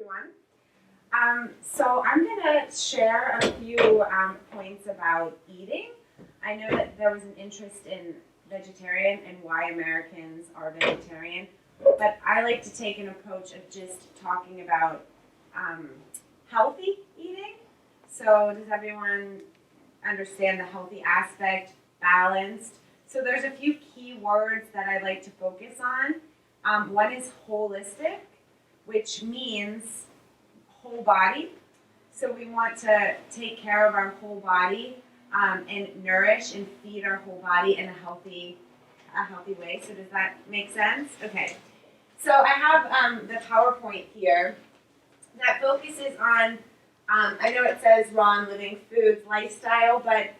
everyone. So I'm going to share a few points about eating. I know that there was an interest in vegetarian and why Americans are vegetarian, but I like to take an approach of just talking about healthy eating. So does everyone understand the healthy aspect, balanced? So there's a few key words that I like to focus on. One is holistic, which means whole body. So we want to take care of our whole body and nourish and feed our whole body in a healthy way. So does that make sense? Okay. So I have the PowerPoint here that focuses on, I know it says raw and living foods lifestyle, but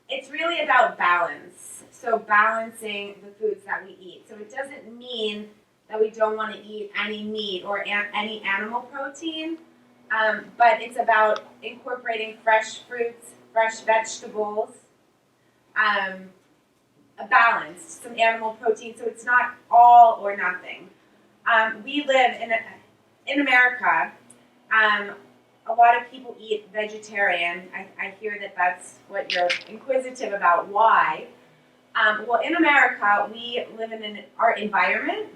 it's really about balance. So balancing the foods that we eat. So it doesn't mean that we don't want to eat any meat or any animal protein, but it's about incorporating fresh fruits, fresh vegetables, a balance, some animal protein, so it's not all or nothing. We live in America. A lot of people eat vegetarian. I hear that that's what you're inquisitive about. Why? Well, in America, we live in our environment,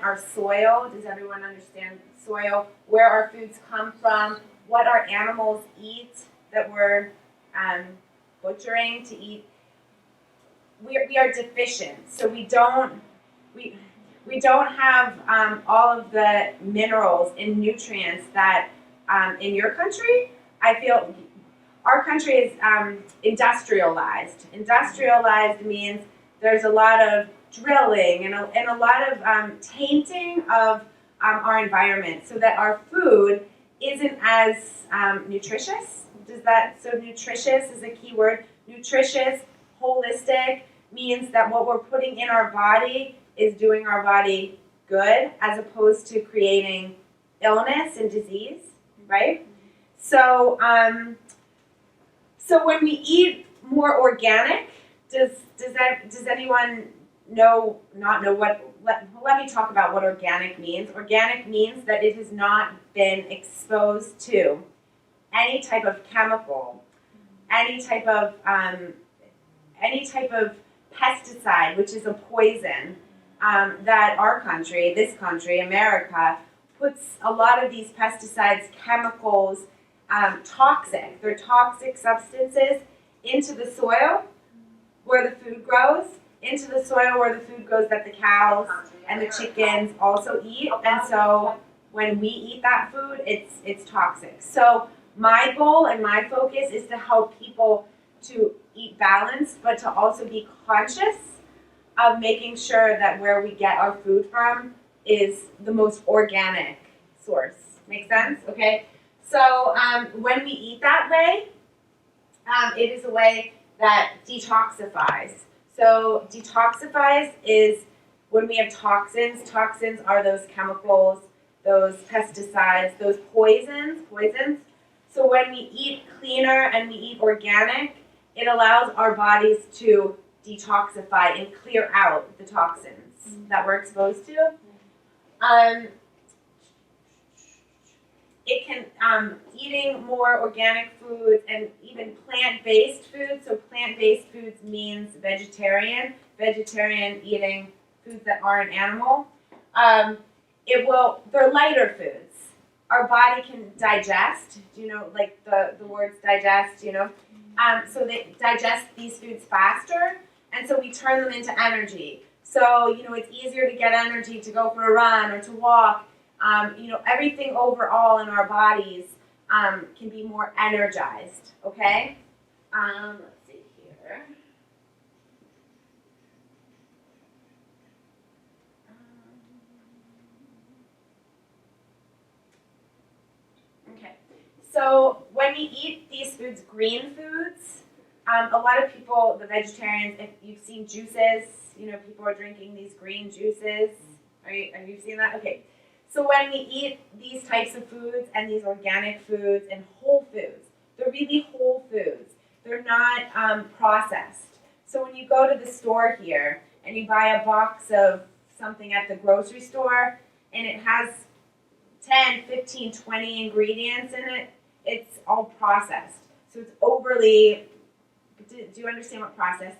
our soil. Does everyone understand soil? Where our foods come from, what our animals eat that we're butchering to eat. We are deficient, so we don't have all of the minerals and nutrients that in your country. I feel our country is industrialized. Industrialized means there's a lot of drilling and a lot of tainting of our environment, so that our food isn't as nutritious. So nutritious is a key word. Nutritious, holistic means that what we're putting in our body is doing our body good, as opposed to creating illness and disease, right? So, so when we eat more organic, does anyone not know what? Let me talk about what organic means. Organic means that it has not been exposed to any type of chemical, any type of pesticide, which is a poison that this country, America, puts a lot of these pesticides, chemicals, toxic. They're toxic substances into the soil where the food grows, into the soil where the food grows that the cows and the chickens also eat. And so when we eat that food, it's toxic. So my goal and my focus is to help people to eat balanced, but to also be conscious of making sure that where we get our food from is the most organic source. Make sense? Okay. So when we eat that way, it is a way that detoxifies. So detoxifies is when we have toxins. Toxins are those chemicals, those pesticides, those poisons. So when we eat cleaner and we eat organic, it allows our bodies to detoxify and clear out the toxins that we're exposed to. It can, eating more organic foods and even plant-based foods. So plant-based foods means vegetarian eating foods that aren't animal. They're lighter foods. Our body can digest, like the words digest, so they digest these foods faster, and so we turn them into energy. So, it's easier to get energy to go for a run or to walk. Everything overall in our bodies can be more energized, okay? Let's see here. Okay, so when we eat these foods, green foods, a lot of people, the vegetarians, if you've seen juices, people are drinking these green juices. Have you seen that? Okay. So when we eat these types of foods and these organic foods and whole foods, they're really whole foods. They're not processed. So when you go to the store here and you buy a box of something at the grocery store and it has 10, 15, 20 ingredients in it, it's all processed. So it's overly, do you understand what process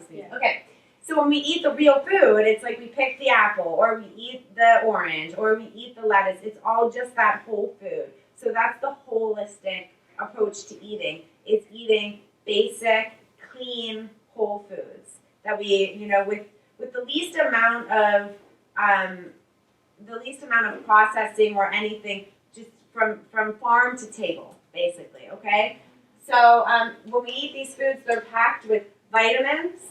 means? Yeah. Okay. So when we eat the real food, it's like we pick the apple, or we eat the orange, or we eat the lettuce. It's all just that whole food. So that's the holistic approach to eating. It's eating basic, clean, whole foods that we, with the least amount of processing or anything, just from farm to table, basically. Okay. So when we eat these foods, they're packed with vitamins.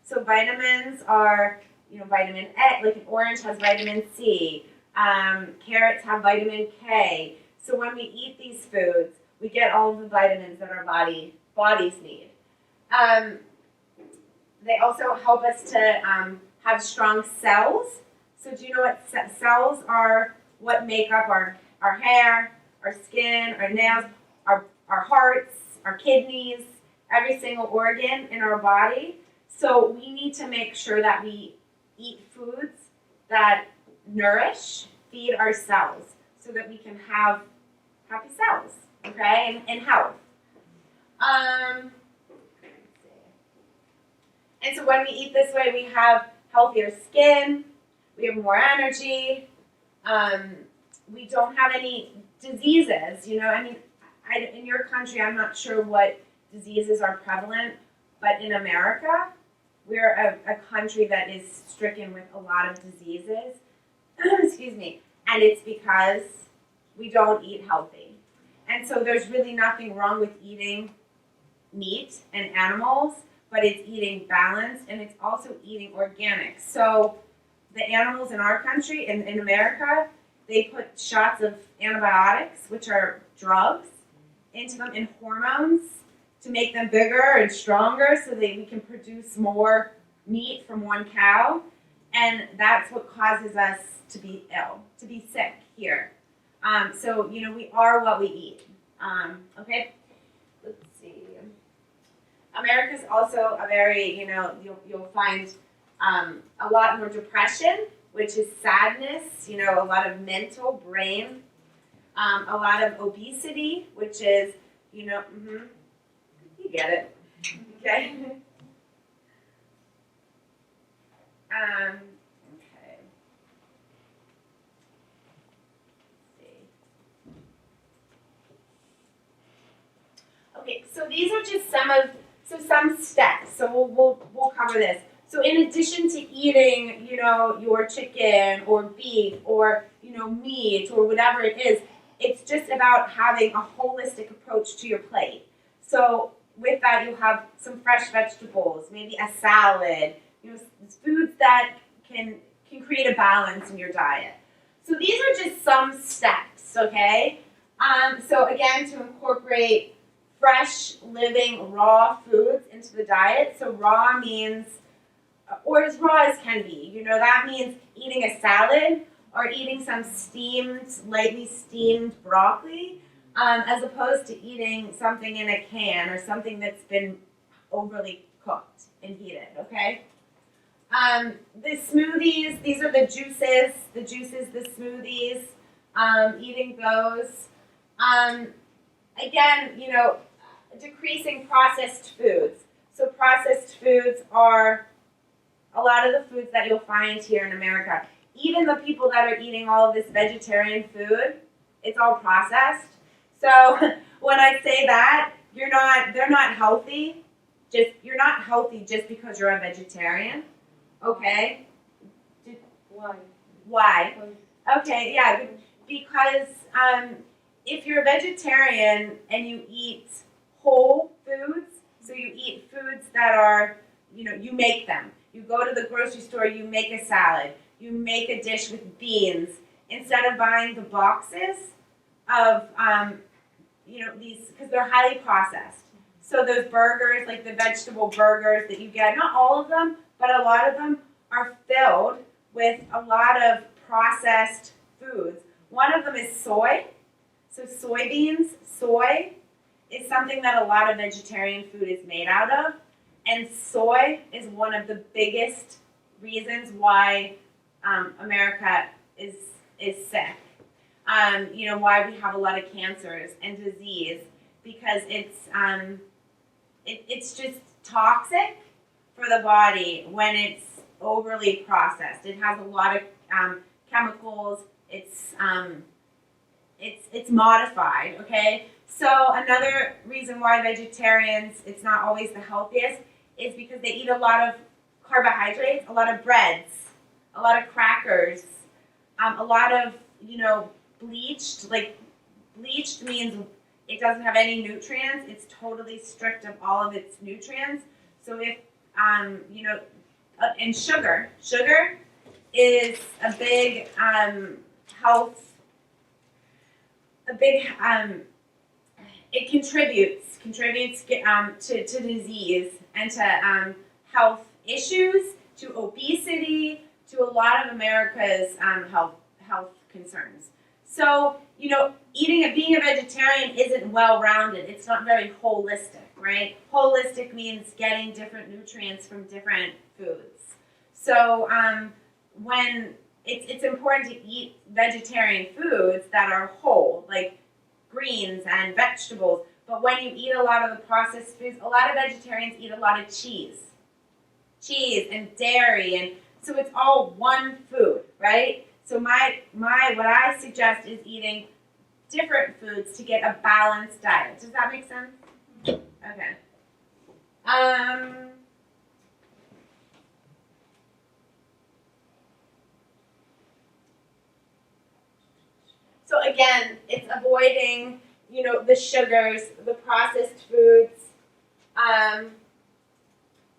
So vitamins are, vitamin A, like an orange has vitamin C. Carrots have vitamin K. So when we eat these foods, we get all of the vitamins that our bodies need. They also help us to have strong cells. So do you know what cells are? What make up our hair, our skin, our nails, our hearts, our kidneys, every single organ in our body. So we need to make sure that we eat foods that nourish, feed our cells, so that we can have happy cells, okay, and health. And so when we eat this way, we have healthier skin, we have more energy, we don't have any diseases, in your country, I'm not sure what diseases are prevalent, but in America, we're a country that is stricken with a lot of diseases, excuse me, and it's because we don't eat healthy. And so there's really nothing wrong with eating meat and animals, but it's eating balanced, and it's also eating organic. So the animals in our country, in America, they put shots of antibiotics, which are drugs, into them, and hormones to make them bigger and stronger so that we can produce more meat from one cow. And that's what causes us to be ill, to be sick here. So, we are what we eat. Okay? Let's see. America's also a very, you'll find a lot more depression, which is sadness, a lot of mental brain, a lot of obesity, which is, you get it, okay? Okay. Okay, so these are just some steps. So we'll cover this. So in addition to eating, your chicken or beef or meat or whatever it is, it's just about having a holistic approach to your plate. So with that, you'll have some fresh vegetables, maybe a salad, foods that can create a balance in your diet. So these are just some steps, okay? So again, to incorporate fresh, living, raw foods into the diet. So raw means, or as raw as can be. That means eating a salad or eating some lightly steamed broccoli, as opposed to eating something in a can or something that's been overly cooked and heated, okay? The smoothies, these are the juices, the smoothies, eating those. Again, decreasing processed foods. So processed foods are a lot of the foods that you'll find here in America. Even the people that are eating all of this vegetarian food, it's all processed. So when I say that, they're not healthy. You're not healthy just because you're a vegetarian. Okay? Why? Okay, yeah, because if you're a vegetarian and you eat whole foods, so you eat foods that are, you make them. You go to the grocery store, you make a salad, you make a dish with beans, instead of buying the boxes of, these, because they're highly processed. So those burgers, like the vegetable burgers that you get, not all of them, but a lot of them are filled with a lot of processed foods. One of them is soy. So soybeans, soy is something that a lot of vegetarian food is made out of. And soy is one of the biggest reasons why America is sick. why we have a lot of cancers and disease, because it's just toxic for the body when it's overly processed. It has a lot of chemicals. It's modified. Okay. So another reason why vegetarians, it's not always the healthiest, is because they eat a lot of carbohydrates, a lot of breads, a lot of crackers, a lot of bleached. Like bleached means it doesn't have any nutrients. It's totally stripped of all of its nutrients. So if and sugar is a big health. It contributes to disease and to health issues, to obesity, to a lot of America's health concerns. So being a vegetarian isn't well-rounded. It's not very holistic, right? Holistic means getting different nutrients from different foods. So when it's important to eat vegetarian foods that are whole, like greens and vegetables. But when you eat a lot of the processed foods, a lot of vegetarians eat a lot of cheese and dairy, and so it's all one food, right? So what I suggest is eating different foods to get a balanced diet. Does that make sense? Okay. So again, it's avoiding, the sugars, the processed foods,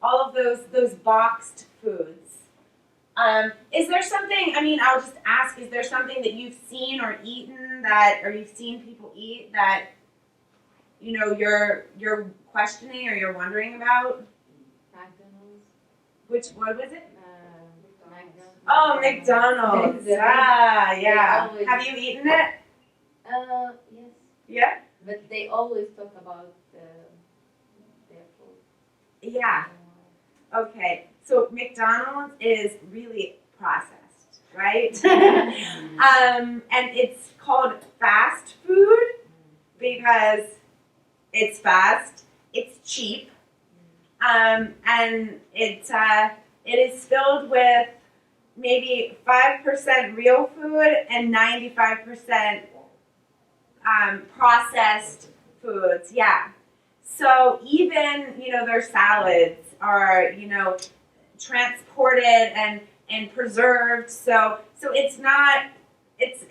all of those boxed foods. Is there something? I'll just ask: is there something that you've seen or eaten or you've seen people eat that, you're questioning or you're wondering about? McDonald's. What was it? McDonald's. Oh, McDonald's. Yeah. Have you eaten it? Yes. Yeah. But they always talk about their food. Yeah. Okay. So McDonald's is really processed, right? And it's called fast food because it's fast, it's cheap, and it is filled with maybe 5% real food and 95% processed foods. Yeah. So even their salads are transported and preserved. So it's not and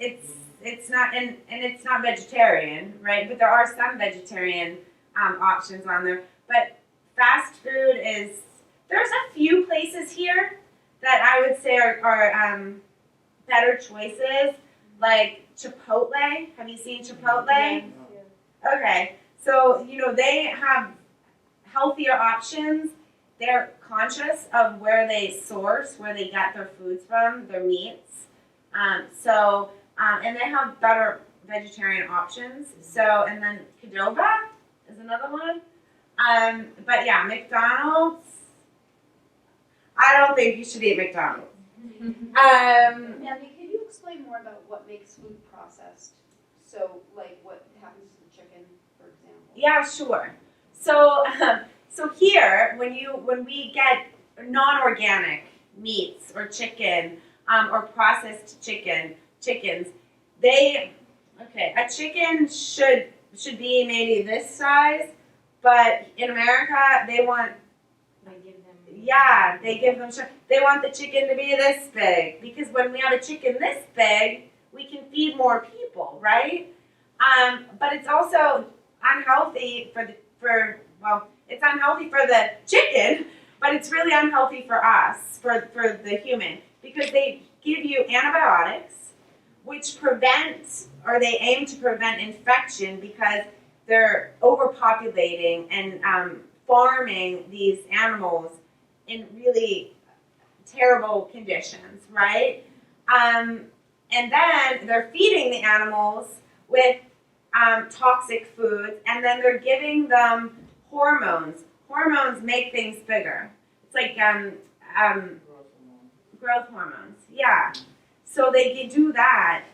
it's not vegetarian, right? But there are some vegetarian options on there. But fast food there's a few places here that I would say are better choices, like Chipotle. Have you seen Chipotle? Yes. Okay, so they have healthier options. They're conscious of where they source, where they get their foods from, their meats. And they have better vegetarian options. So, and then Qdoba is another one. But yeah, McDonald's. I don't think you should eat McDonald's. Andy, can you explain more about what makes food processed? So, like, what happens to the chicken, for example? Yeah, sure. So here, when we get non-organic meats or chicken or processed chickens, a chicken should be maybe this size, but in America they want. They want the chicken to be this big, because when we have a chicken this big, we can feed more people, right? But it's also unhealthy it's unhealthy for the chicken, but it's really unhealthy for us, for the human, because they give you antibiotics, which they aim to prevent infection, because they're overpopulating and farming these animals in really terrible conditions, right? And then they're feeding the animals with toxic foods, and then they're giving them hormones. Hormones make things bigger. It's like growth hormones. Yeah. So they do that,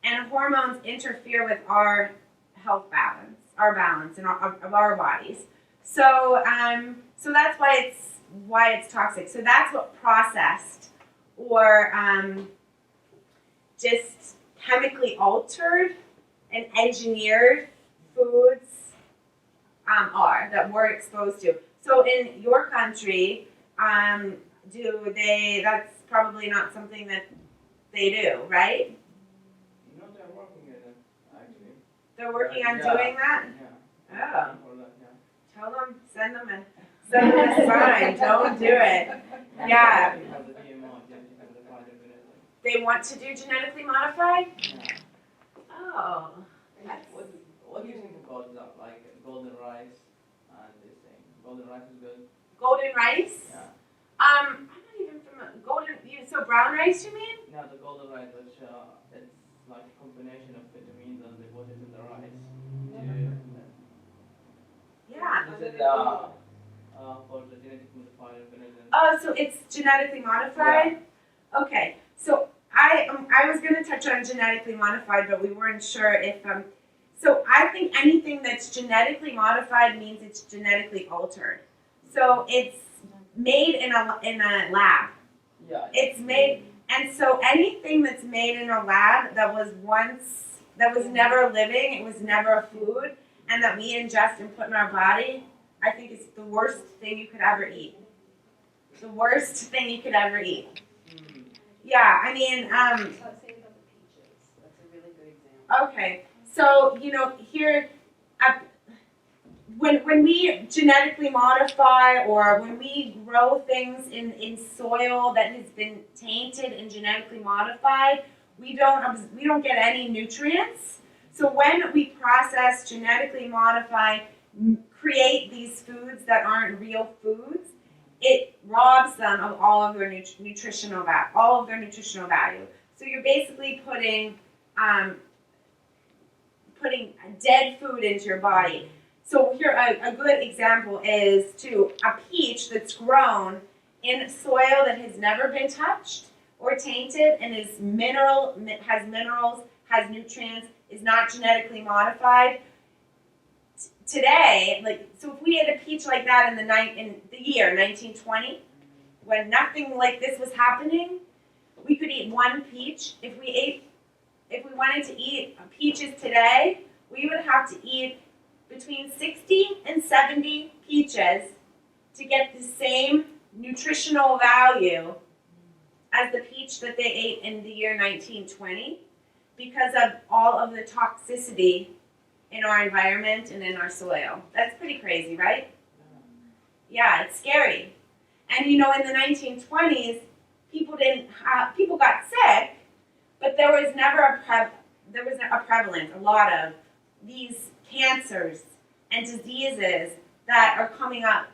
and hormones interfere with our health balance, our balance in of our bodies. So so that's why it's toxic. So that's what processed or just chemically altered and engineered foods are that we're exposed to. So in your country, that's probably not something that they do, right? No, they're working on it, actually. They're working on Yeah. doing that? Yeah. Oh. For that, yeah. Tell them, send them a sign, don't do it. Yeah. They have the GMO, genetically modified organism. They want to do genetically modified? Yeah. Oh. What do you think about that, like golden rice and this thing? Golden rice is good. Golden rice? Yeah. I'm not even familiar. So brown rice, you mean? Yeah, the golden rice, which it's like a combination of vitamins and they put it in the rice. Yeah. This is for the genetically modified organism. Oh, so it's genetically modified? Okay. So I was going to touch on genetically modified, but we weren't sure if so I think anything that's genetically modified means it's genetically altered. So it's made in a lab. Yeah. It's made, and so anything that's made in a lab that was never living, it was never a food, and that we ingest and put in our body, I think is the worst thing you could ever eat. The worst thing you could ever eat. Yeah, I mean, So I'd say about the peaches. That's a really good example. okay, so here, when we genetically modify or when we grow things in soil that has been tainted and genetically modified, we don't get any nutrients. So when we process genetically modify, create these foods that aren't real foods, it robs them of all of their nutritional value. So you're basically putting dead food into your body. So here, a good example is a peach that's grown in soil that has never been touched or tainted and has minerals, has nutrients, is not genetically modified. Today, so if we had a peach like that in the year 1920, when nothing like this was happening, we could eat one peach. If we wanted to eat peaches today, we would have to eat between 60 and 70 peaches to get the same nutritional value as the peach that they ate in the year 1920 because of all of the toxicity in our environment and in our soil. That's pretty crazy, right? Yeah, it's scary. And in the 1920s, people got sick, but there was never a prevalence, a lot of these cancers and diseases that are coming up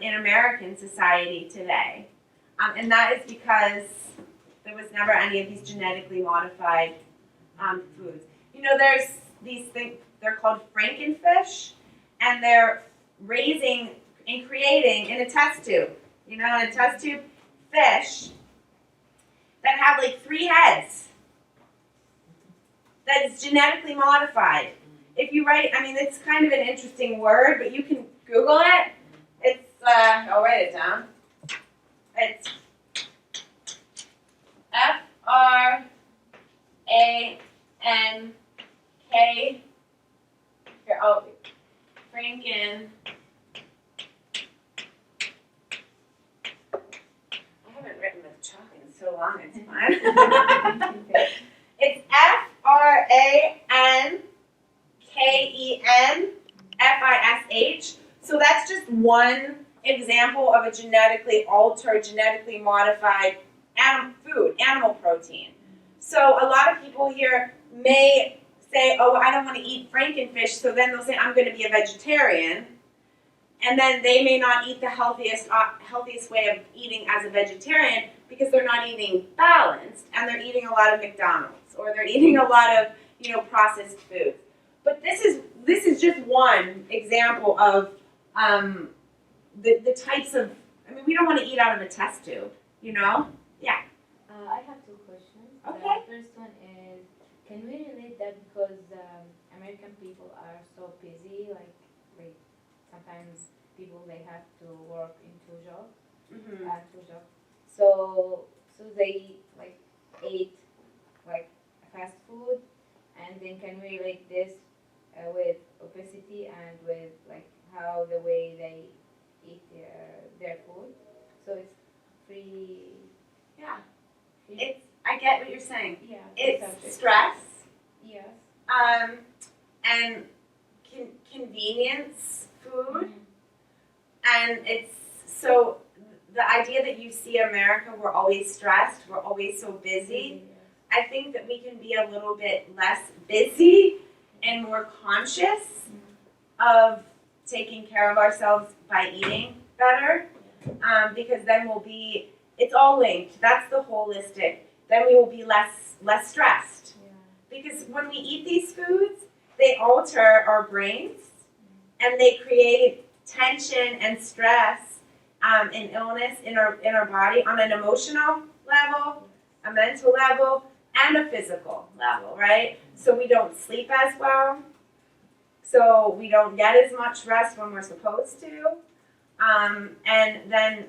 in American society today. And that is because there was never any of these genetically modified foods. There's these things, they're called Frankenfish, and they're raising and creating in a test tube. In a test tube, fish that have 3 heads. That is genetically modified. If you write, it's kind of an interesting word, but you can Google it. It's, I'll write it down. It's Frank. Here, Franken. I haven't written with chalk in so long, it's fine. It's FRANKENFISH. So that's just one example of a genetically altered, genetically modified animal protein. So a lot of people here may say, oh, I don't want to eat Frankenfish, so then they'll say, I'm going to be a vegetarian. And then they may not eat the healthiest way of eating as a vegetarian because they're not eating balanced and they're eating a lot of McDonald's or they're eating a lot of processed foods. But this is just one example of the types of. We don't want to eat out of a test tube, Yeah. I have 2 questions. Okay. The first one is, can we relate that because American people are so busy, like sometimes people they have to work in Mm-hmm. two jobs. So they like ate like fast food, and then can we relate this with obesity and with like how the way they eat their food. So it's free. Yeah. free It's. I get what you're saying. yeah. It's subject. stress. Yes. And convenience food, Mhm. and it's so the idea that you see America, we're always stressed, we're always so busy. Yes. I think that we can be a little bit less busy and more conscious of taking care of ourselves by eating better, because then we'll be. It's all linked. That's the holistic. Then we will be less stressed. Yeah. Because when we eat these foods, they alter our brains and they create tension and stress and illness in our body on an emotional level, a mental level, and a physical level, right? So we don't sleep as well. So we don't get as much rest when we're supposed to. And then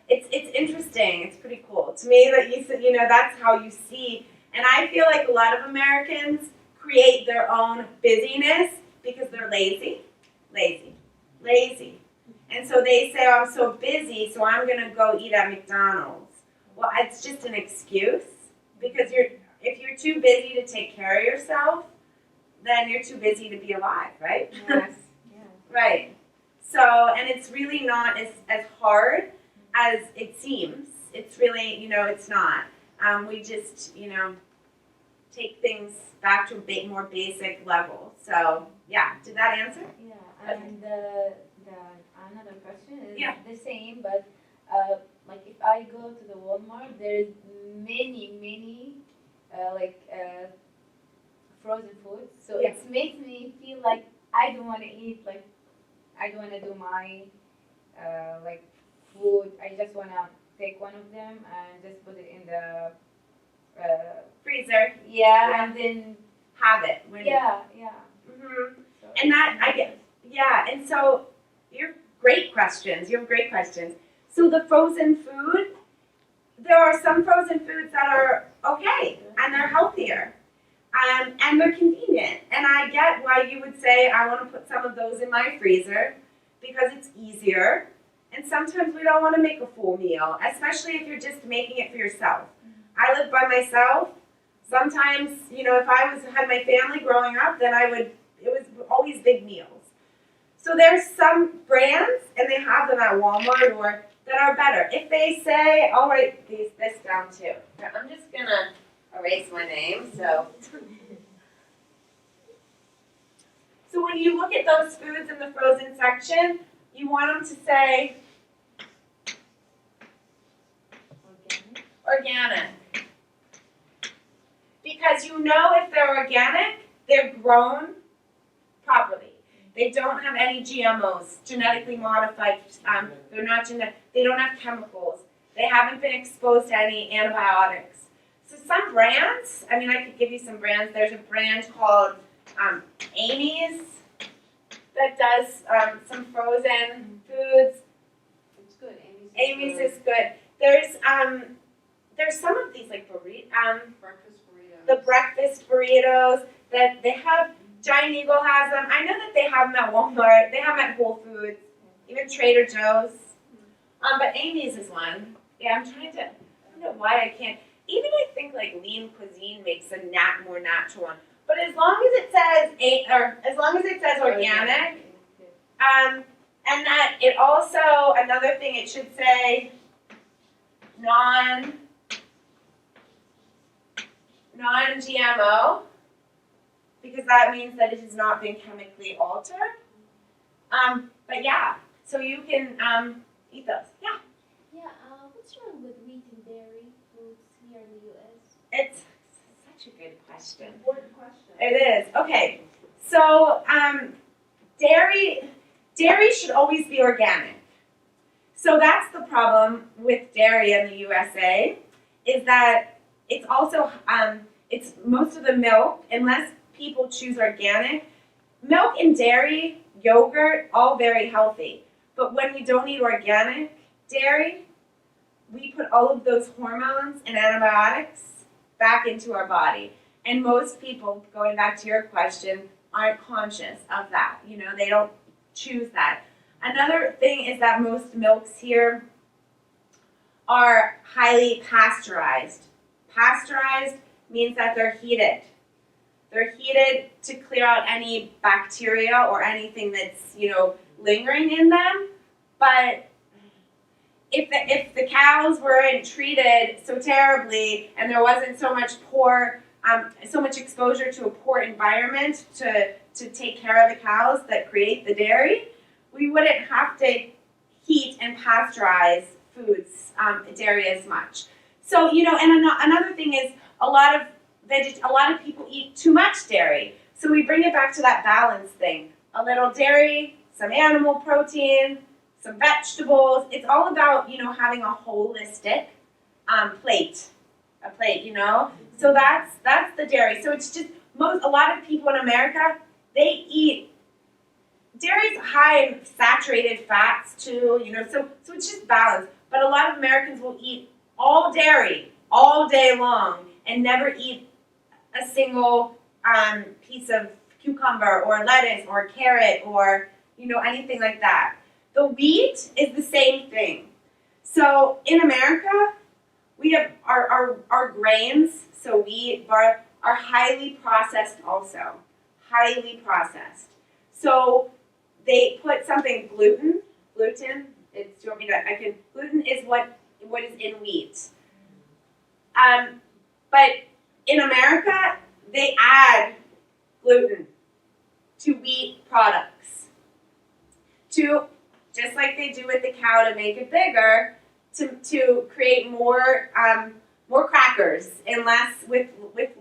it's interesting. It's pretty cool to me that that's how you see. And I feel like a lot of Americans create their own busyness because they're lazy. And so they say, oh, I'm so busy, so I'm going to go eat at McDonald's. Well, it's just an excuse because if you're too busy to take care of yourself, then you're too busy to be alive, right? Yes. Yeah. Right. So, and it's really not as hard as it seems. It's really, it's not. We just, take things back to a more basic level. So, yeah, did that answer? Yeah, and the another question is Yeah. the same, but like if I go to the Walmart, there's many frozen foods. So Yeah. it makes me feel like I don't want to eat. Like I don't want to do my like food. I just want to take one of them and just put it in the Freezer. yeah, and then Have it. yeah. Hmm. So And that, I get, yeah, and so you have great questions. So the frozen food, there are some frozen foods that are okay and they're healthier. And they're convenient. And I get why you would say, I want to put some of those in my freezer because it's easier. And sometimes we don't want to make a full meal, especially if you're just making it for yourself. I live by myself. Sometimes, if I had my family growing up, then it was always big meals. So there's some brands, and they have them at Walmart or that are better. If they say, I'll write this down too. I'm just gonna erase my name. So when you look at those foods in the frozen section, you want them to say organic. Because if they're organic, they're grown properly. They don't have any GMOs, genetically modified. They're not they don't have chemicals. They haven't been exposed to any antibiotics. So some brands, I could give you some brands. There's a brand called Amy's that does some frozen foods. It's good. Amy's is good. There's some of these like breakfast burritos. the breakfast burritos that they have. Giant Eagle has them. I know that they have them at Walmart. They have them at Whole Foods, even Trader Joe's. But Amy's is one. Yeah, I'm trying to. I don't know why I can't. Even I think like Lean Cuisine makes a more natural one. But as long as it says organic, and that it also another thing it should say non-GMO. Because that means that it has not been chemically altered. But yeah, so you can eat those. Yeah. Yeah, what's wrong with wheat and dairy foods here in the U.S.? It's such a good question. Important question. It is. Okay. So dairy should always be organic. So that's the problem with dairy in the USA, is that it's also it's most of the milk, unless people choose organic. Milk and dairy, yogurt, all very healthy. But when we don't eat organic dairy, we put all of those hormones and antibiotics back into our body. And most people, going back to your question, aren't conscious of that. You know, they don't choose that. Another thing is that most milks here are highly pasteurized. Pasteurized means that they're heated. They're heated to clear out any bacteria or anything that's, you know, lingering in them. But if the cows weren't treated so terribly and there wasn't so much so much exposure to a poor environment to take care of the cows that create the dairy, we wouldn't have to heat and pasteurize foods, dairy as much. So, you know, and another thing is a lot of people eat too much dairy. So we bring it back to that balance thing. A little dairy, some animal protein, some vegetables. It's all about, you know, having a holistic plate, you know. So that's the dairy. So it's just a lot of people in America, they eat dairy's high in saturated fats too, you know. So it's just balanced. But a lot of Americans will eat all dairy all day long and never eat a single piece of cucumber or lettuce or carrot or, you know, anything like that. The wheat is the same thing. So in America, we have our grains, so wheat, barley, are highly processed also. Highly processed. So they put something gluten, gluten is what is in wheat. But in America, they add gluten to wheat products. Just like they do with the cow to make it bigger, to create more crackers and with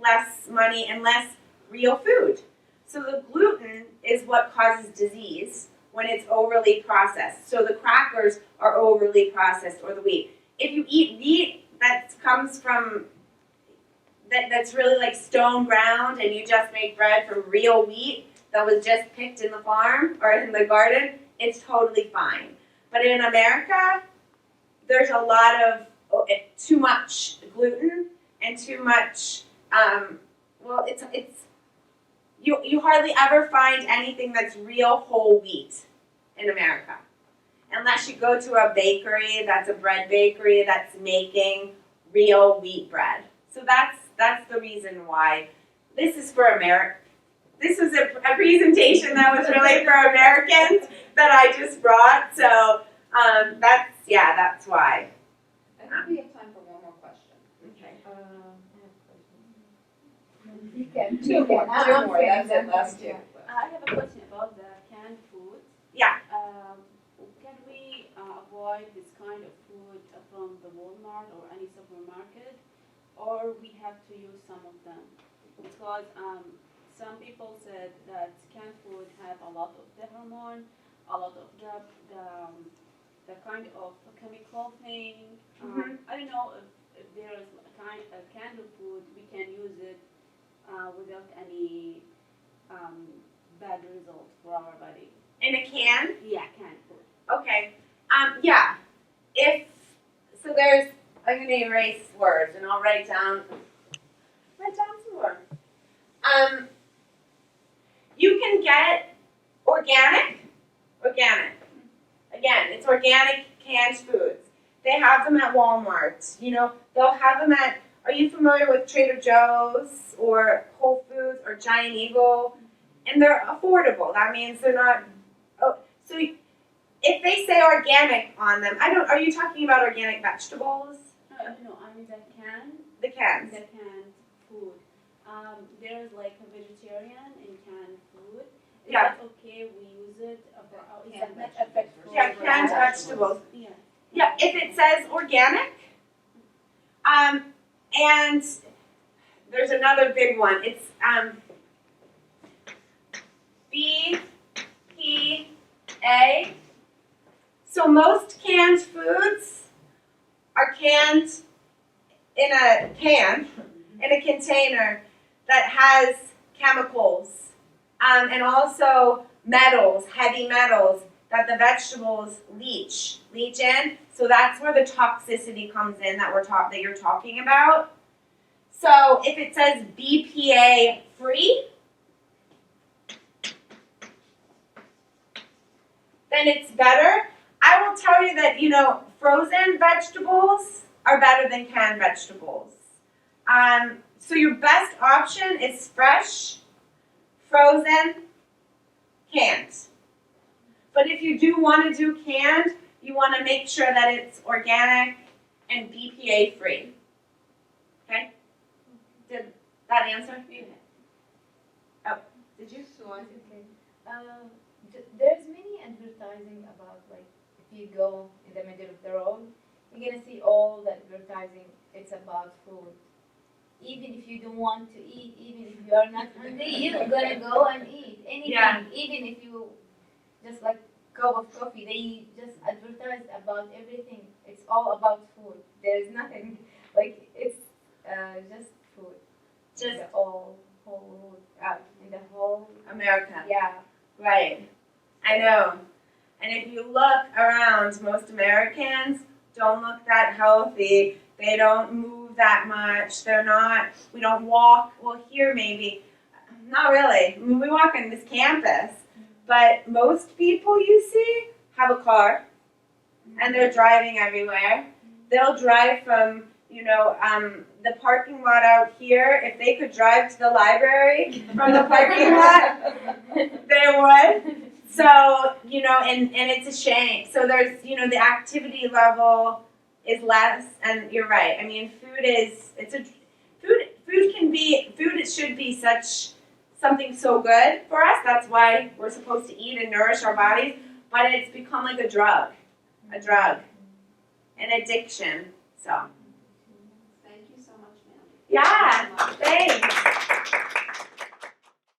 less money and less real food. So the gluten is what causes disease when it's overly processed. So the crackers are overly processed, or the wheat. If you eat wheat that comes from that's really like stone ground, and you just make bread from real wheat that was just picked in the farm or in the garden, it's totally fine. But in America, there's a lot of too much gluten and too much. You hardly ever find anything that's real whole wheat in America, unless you go to a bakery that's a bread bakery that's making real wheat bread. So that's the reason why this is for America. This was a presentation that was really for Americans that I just brought. So that's why. I think we have time for one more question. Okay. You can. Two more. That's it, last two. I have a question about the canned food. Yeah. Can we avoid this kind of food from the Walmart or any supermarket, or we have to use some of them? Because some people said that canned food have a lot of the hormone, a lot of the kind of chemical thing. I don't know if there is a canned food we can use it without any bad results for our body. In a can? Yeah, canned food. Okay. Yeah. I'm going to erase words and I'll write down some words. You can get organic. Again, it's organic canned foods. They have them at Walmart. You know, they'll have them at, are you familiar with Trader Joe's or Whole Foods or Giant Eagle? And they're affordable. That means they're not, so if they say organic on them, are you talking about organic vegetables? No, I mean the The cans. Food. There's like a vegetarian in canned food. Is Yeah. that okay? We use it for our Canned vegetables. Yeah, canned vegetables. Yeah. Yeah, if it says organic, and there's another big one. It's BPA. So most canned foods are canned in a can container that has chemicals and also metals, heavy metals that the vegetables leach in. So that's where the toxicity comes in that that you're talking about. So if it says BPA free, then it's better. I will tell you that, frozen vegetables are better than canned vegetables. So your best option is fresh, frozen, canned. But if you do want to do canned, you want to make sure that it's organic and BPA free. Okay? Did that answer? Oh, did you? Okay. There's many advertising about, like, if you go in the middle of the road, you're gonna see all the advertising. It's about food. Even if you don't want to eat, even if you are not hungry, you're gonna go and eat anything. Yeah. Even if you just like cup of coffee, they just advertise about everything. It's all about food. There's nothing like it's just food. Just the whole in the whole America. yeah. Right. I know. And if you look around, most Americans don't look that healthy. They don't move that much. We don't walk. Well, here maybe. Not really. I mean, we walk on this campus. But most people you see have a car. And they're driving everywhere. They'll drive from, the parking lot out here. If they could drive to the library from the parking lot, they would. So, and it's a shame. So there's, the activity level is less, and you're right. I mean, food should be something so good for us. That's why we're supposed to eat and nourish our bodies. But it's become like a drug, an addiction. So.